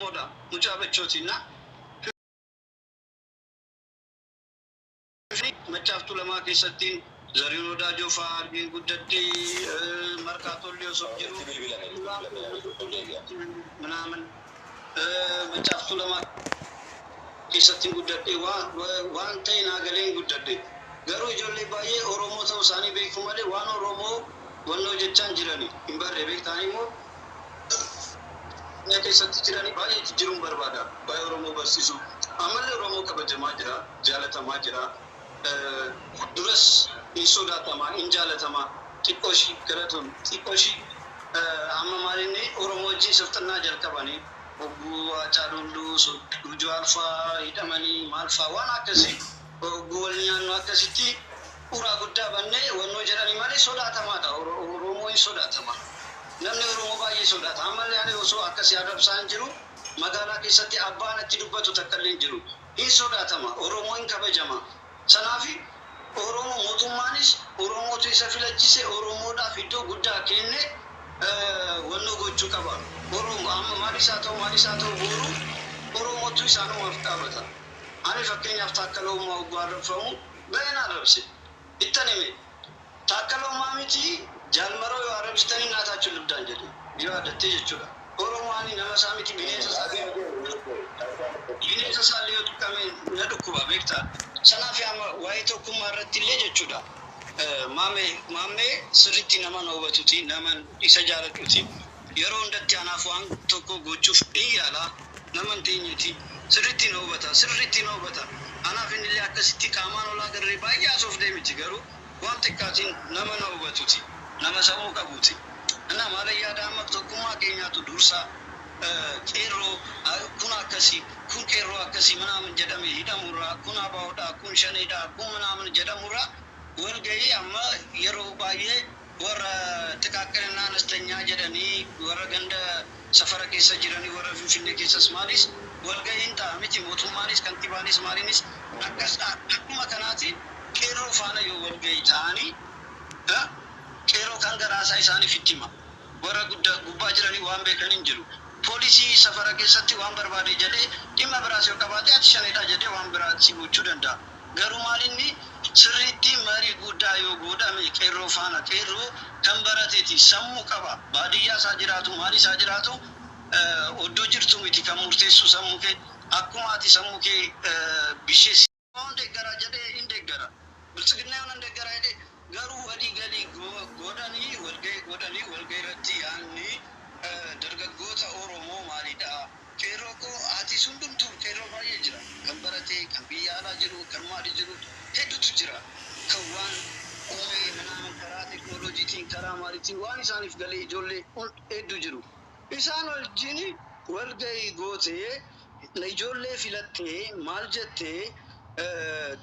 Moda mucaabechotina macaftu lama keessatti zariin odaajoo fa'aa argin guddatti markaatollee osoo jiru ምናምን macaftu lama keessatti guddatti waan ta'e naagaleen guddatti garuu ijoollee baay'ee Oromoo ta'uu isaanii beeku malee waan Oromoo wannoo jechaan jirani hin barre beektaan immoo keessatti jirani baay'ee jijjiiruun barbaada baay'ee Oromoo barsiisu amallee Oromoo kabajamaa jira jaalatamaa jira duras hin sodaatamaa hin jaalatamaa xiqqooshii garatuun xiqqooshii amma maalinni Oromoo wajjin sirtannaa jalqabanii ogguu Haacaaluun Gujoo Alfaa hidhamanii maalfaa waan akkasii ogguu wal nyaannu akkasitti uraa guddaa bannee wannoo jedhanii malee sodaatamaadha Oromoo hin sodaatama. Namni Oromoo baay'ee sodaata. Ammallee ani osoo akkasii arrabsaan jiru magaalaa keessatti abbaan itti dubbatu takkallee hin jiru. Hin sodaatama. Oromoo hin kabajama. Sanaafi Oromoo mootummaanis Oromootu isa filachise Oromoodhaaf iddoo guddaa kenne wannoo gochuu qaba. Oromoo amma maalisaa ta'u boru Oromootu isaanumaaf dhaabata. Ani fakkeenyaaf Taakkaloomaa ogguu arrabfamu baay'een arrabse. Ittan hime Taakkaloomaa miti Jaalmaroo yoo arrabsitanii naataachuu lubdaan jedhe yoo addattee jechuudha. Oromoon nama isaa miti bineensa isaallee yoo tuqqame na dhukkuba beektaa. Sanaaf amma waa'ee tokkummaa irratti illee jechuudha. Maammee sirriitti nama hubatuuti nama isa jaaladhuuti. Yeroo hundatti anaaf waan tokko gochuuf yaala nama hin teenyeeti. Sirriitti na hubata. Anaaf innillee akkasitti qaamaan olaa garree baay'ee haasofdee miti garuu waan xiqqaatiin nama hubatuuti. Nama sammuu qabuuti. Nama maala yaada amma tokkummaa keenyaatu dursaa qeerroo kun akkasii kun qeerroo akkasii manaamin jedhame hidhamurraa kun abaa'uudhaa kun shaneedhaa kun manaamin jedhamurraa walgahii amma yeroo baay'ee warra xiqqaaqqinaa anestanyaa jedhanii warra ganda safara keessa jiranii warra Finfinnee keessas maalis walgahiin ta'a miti mootummaanis kantibaanis maaliinis akkuma kanaati qeerroo faana yoo walgahii ta'anii qeerroo kan garaasaa isaaniif itti hima. Warra gubbaa jiranii waan beekan hin jiru. Poolisii safara keessatti waan barbaade jedhee dhimma biraas yoo qabaate ati shaneedha jedhee waan biraatti gochuu danda'a. Garuu maalinni sirriitti marii guddaa yoo godhame qeerroo faana qeerroo kan barateeti sammuu qaba. Baadiyyaa isaa jiraatu maal isaa jiraatu oddoo jirtu miti kan murteessu sammuu kee akkuma ati sammuu kee bisheessi. Waan deeggaraa jedhee hin deeggara. Bilchiginnaa yoo nan deeggara jedhee garuu walii galii godhanii walgahii irratti yaanni dargaggoota Oromoo maalidha? Qeerroo koo ati hundumtuu qeerroo baay'ee jira. Kan baratee, kan biyya alaa jiru, kan maali jiru hedduutu jira. Kan waan uumee manaa karaa teekinooloojiitiin karaa maaliitiin waan isaaniif galee ijoollee hedduu jiru. Isaan wajjin walgahii gootee ijoollee filattee maal jettee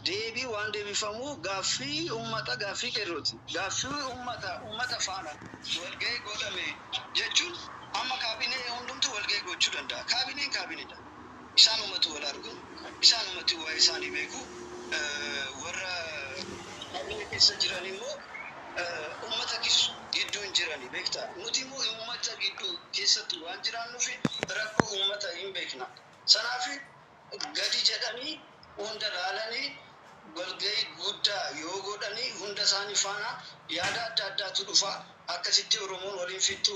deebii waan deebifamu gaaffii uummata gaaffii qeerrooti. Gaaffii uummata faana walgahii godhame jechuun amma kaabinee hundumtuu walgahii gochuu danda'a. Kaabineen kaabineedha. Isaan uummatu wal argu. Isaan uummatu waa'ee isaanii beeku. Warra kaabinee keessa jiran immoo uummata gidduu hin jirani beektaa. Nuti immoo uummata gidduu keessatti waan jiraannuuf rakkoo uummata hin beekna. Sanaaf gadi jedhanii hunda laalanii walgahii guddaa yoo godhanii hunda isaanii faana yaada adda addaatu dhufa akkasitti Oromoon waliin fixu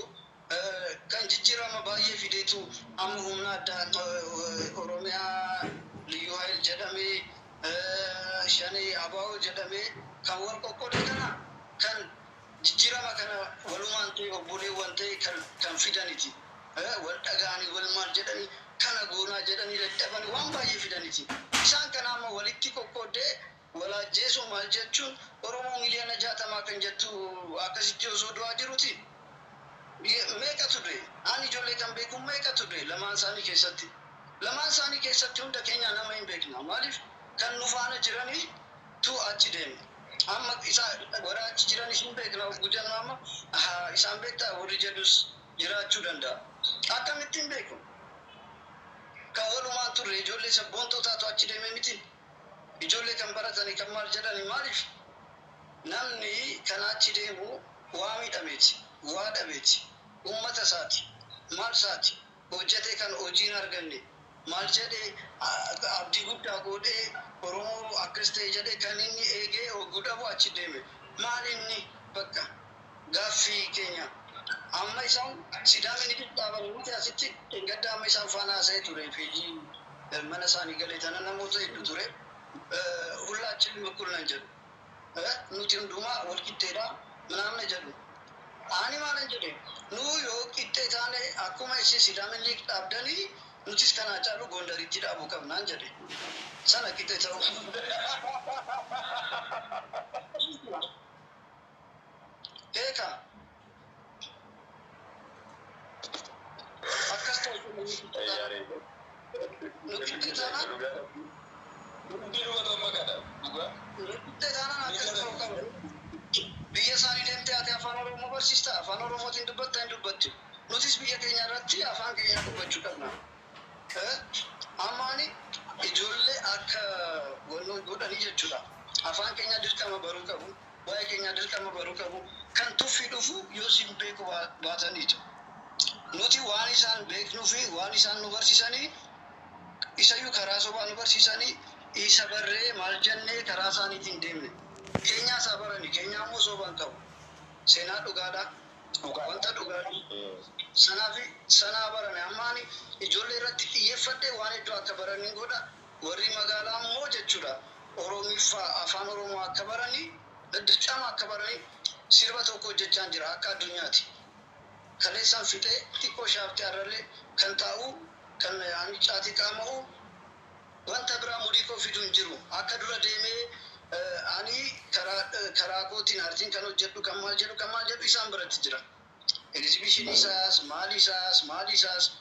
kan jijjiirama baay'ee fideetu amma humna addaa Oromiyaa Liyyuu Hayil jedhamee shanee abaa'oo jedhamee kan wal qoqqoode kana kan jijjiirama kana walumaan ta'e obboleewwan ta'e kan fidaniti wal dhaga'anii wal maal jedhanii kana goonaa jedhanii dadhabanii waan baay'ee fidaniti. Isaan kana amma walitti qoqqoodee walaajjeessu maal jechuun Oromoo miliyoona 60 kan jettu akkasitti osoo du'aa jiruti. Meeqatu du'e? Ani ijoollee kan beeku meeqatu du'e lamaan isaanii keessatti? Lamaan isaanii keessatti hunda keenya nama hin beekna. Maaliif kan nu faana jiranii tu achi deeme. Amma warra achi jiranis hin beekna gujannu amma isaan beektaa warri jedhus jiraachuu danda'a. Akkamitti hin beeku? Kan walumaan turre ijoollee sabboontootaatu achi deeme miti. Ijoollee kan baratanii kan maal jedhani maaliif? Namni kan achi deemu waa miidhameeti, waa dhabeeti, uummata isaati, maal isaati, hojjete kan hojiin arganne maal jedhee abdii guddaa godhee Oromoo akkas ta'e jedhee kan inni eegee hogguu dhabu achi deeme maal inni bakka gaaffii keenya amma isaan sidaamni dhaaban nuti asitti gadda amma isaan faana haasa'ee ture fi mana isaanii galee tana namoota hedduu ture hullaachilli makkulnan jedhu nuti hundumaa wal qixxeedha ምናምን jedhu ani maalan jedhe nu yoo qixxee taane akkuma ishee sidaamin liig dhaabdanii nutis kanaa caalu gondaritti dhaabuu qabnaan jedhe sana qixxee ta'uu beeka akkas ta'u nu qixxee taanaan biyya isaanii deemtee ati afaan Oromoo barsiista afaan Oromootiin dubbatta hin dubbattu nutis biyya keenya irratti afaan keenya dubbachuu qabna ammaani ijoollee akka godhanii jechuudha afaan keenya dirqama baruu qabu waa'ee keenya dirqama baruu qabu kan tuffii dhufu yoo sin beeku baataniitu nuti waan isaan beeknuu fi waan isaan nu barsiisanii isayyuu karaa sobaa nu barsiisanii isa barree maal jennee karaa isaaniitiin deemne Kenya sabarani Kenya mo soban qabu seenaa dhugaadha wanta dhugaadha sana barane ammaani ijoollee irratti xiyyeeffadhe waan iddoo akka baranii godha warri magaalaa immoo jechuudha Oromiffa afaan Oromoo akka baranii dirqama akka baranii sirba tokko hojjechaan jira akka addunyaati kaleessaan fixee xiqqoo shaaftee arralee kan taa'u kan ani caatii qaama'u wanta biraa mudii koo fiduu hin jiru akka dura deemee ani karaa kootiin artiin kan hojjedhu kan maal jedhu isaan biratti jira exhibition isaas maal isaas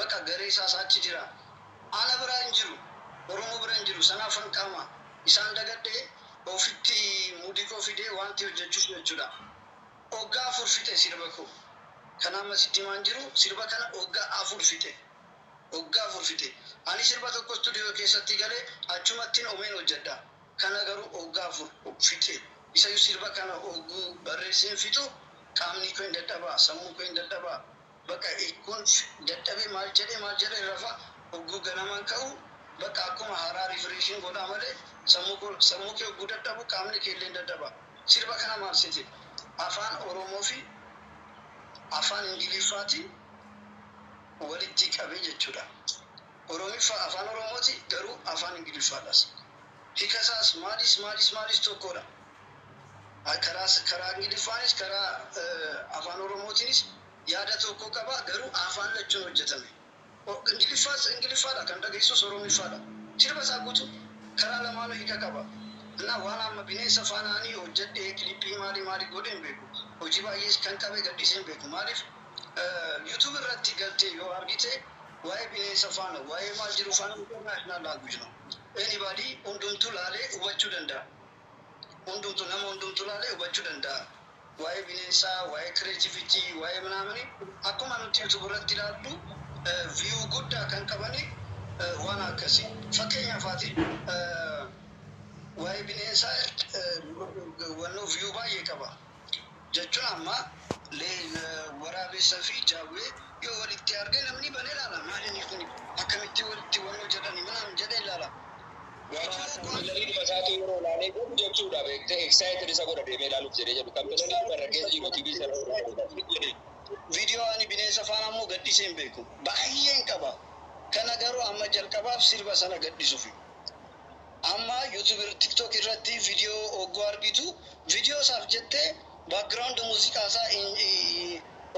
bakka garee isaas achi jira ana biraa hin jiru Oromoo biraa hin jiru sanaaf hanqama isaan dagadhee ofitti mudii koo fidee wanti hojjechuuf jechuudha hoggaa afur fixe sirba koo kan amma sitti maan jiru sirba kana hoggaa afur fixe ani sirba tokko studio keessatti galee achumattiin omeen hojjedha kana garuu hoggaa afur fixe isayyuu sirba kana hogguu barreesseen fixu qaamni koo hin dadhabaa sammuu koo hin dadhabaa bakka kun dadhabee maal jedhee rafa hogguu ganamaan ka'u bakka akkuma haaraa rifreeshin godhaa malee sammuu kee hogguu dadhabu qaamni kee illee dadhabaa sirba kana maal seete afaan Oromoo fi afaan Ingiliffaatiin walitti qabee jechuudha Oromiffa afaan Oromooti garuu afaan Ingiliffaadhaas hikasaas maalis tokkodha karaa Ingiliffaanis karaa afaan Oromootiinis yaada tokko qaba garuu afaan lachuun hojjetame Ingiliffaadha kan dhageessus Oromiffaadha sirba isaa guutuu karaa lamaanuu hiika qaba እና waan amma bineensa faanaanii hojjedhee kilippii maali godheen beeku hojii baay'ees kan qabe gadhiiseen beeku maaliif YouTube irratti galtee yoo argite waa'ee bineensa faana waa'ee maal jiru faana international language no anybody hundumtuu laalee hubachuu danda'a nama hundumtuu laalee hubachuu danda'a waa'ee bineensaa waa'ee creativity waa'ee manaamani akkuma nuti YouTube irratti ilaallu view guddaa kan qabani waan akkasii fakkeenyaaf ati waa'ee bineensaa wannoo view baay'ee qaba jechuun amma waraabessa fi jaawwee yoo walitti argee namni banee ilaala maaliin kun akkamitti walitti wannoo jedhani manaan jedhee ilaala viidiyoo ani bineensa faana ammoo gadhiisee hin beeku baay'een qaba kana garuu amma jalqabaaf sirba sana gadhiisuufi amma YouTube TikTok irratti viidiyoo oggoo argitu viidiyoo isaaf jettee background muuziqaa isaa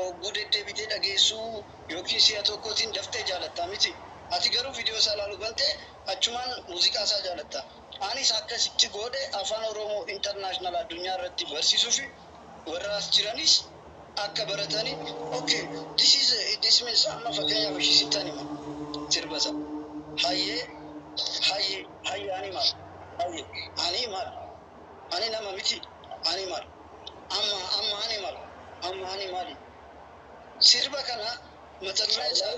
ogguu deddeebitee dhageessuu yookiin si'a tokkootiin daftee jaalatta miti ati garuu viidiyoo isaa ilaaluu bantee achumaan muuziqaa isaa jaalatta anis akkasitti godhe afaan Oromoo international addunyaa irratti barsiisuufi warra as jiranis akka baratanii okay this means amma fakkeenyaaf ishisitti anima sirbasa hayyee animal ani nama miti animal amma animal sirba kana matadureen isaa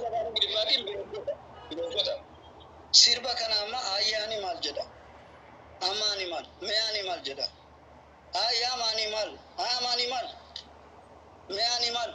sirba kana amma ayya animal jedha amma animal me animal jedha ayya animal me animal